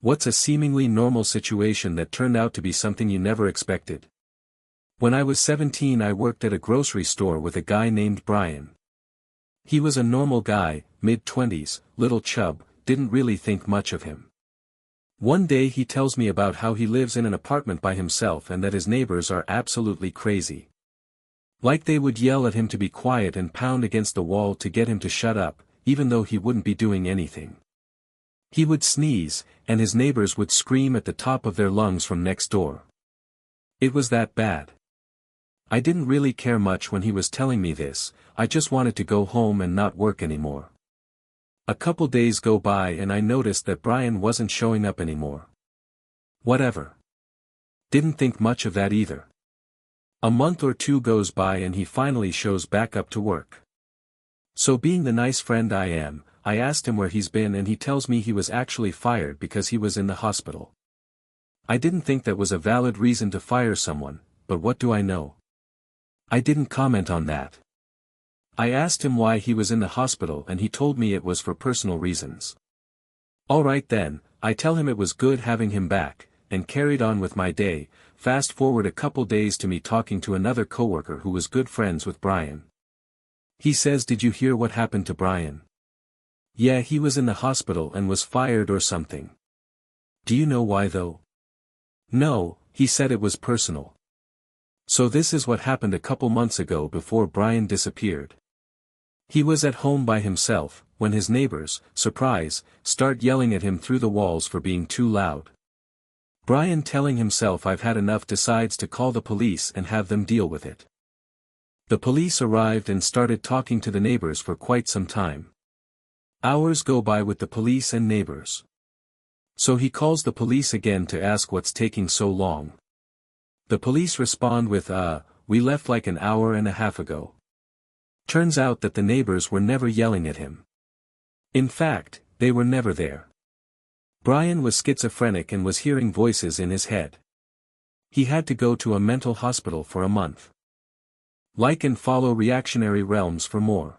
What's a seemingly normal situation that turned out to be something you never expected? When I was 17, I worked at a grocery store with a guy named Brian. He was a normal guy, mid-20s, little chub, didn't really think much of him. One day he tells me about how he lives in an apartment by himself and that his neighbors are absolutely crazy. Like they would yell at him to be quiet and pound against the wall to get him to shut up, even though he wouldn't be doing anything. He would sneeze, and his neighbors would scream at the top of their lungs from next door. It was that bad. I didn't really care much when he was telling me this, I just wanted to go home and not work anymore. A couple days go by and I noticed that Brian wasn't showing up anymore. Whatever. Didn't think much of that either. A month or two goes by and he finally shows back up to work. So being the nice friend I am, I asked him where he's been and he tells me he was actually fired because he was in the hospital. I didn't think that was a valid reason to fire someone, but what do I know? I didn't comment on that. I asked him why he was in the hospital and he told me it was for personal reasons. Alright then, I tell him it was good having him back, and carried on with my day. Fast forward a couple days to me talking to another coworker who was good friends with Brian. He says, "Did you hear what happened to Brian? Yeah, he was in the hospital and was fired or something. Do you know why though?" "No," he said, "it was personal." So this is what happened a couple months ago before Brian disappeared. He was at home by himself, when his neighbors, surprise, start yelling at him through the walls for being too loud. Brian, telling himself I've had enough, decides to call the police and have them deal with it. The police arrived and started talking to the neighbors for quite some time. Hours go by with the police and neighbors. So he calls the police again to ask what's taking so long. The police respond with, "We left like an hour and a half ago." Turns out that the neighbors were never yelling at him. In fact, they were never there. Brian was schizophrenic and was hearing voices in his head. He had to go to a mental hospital for a month. Like and follow Reactionary Realms for more.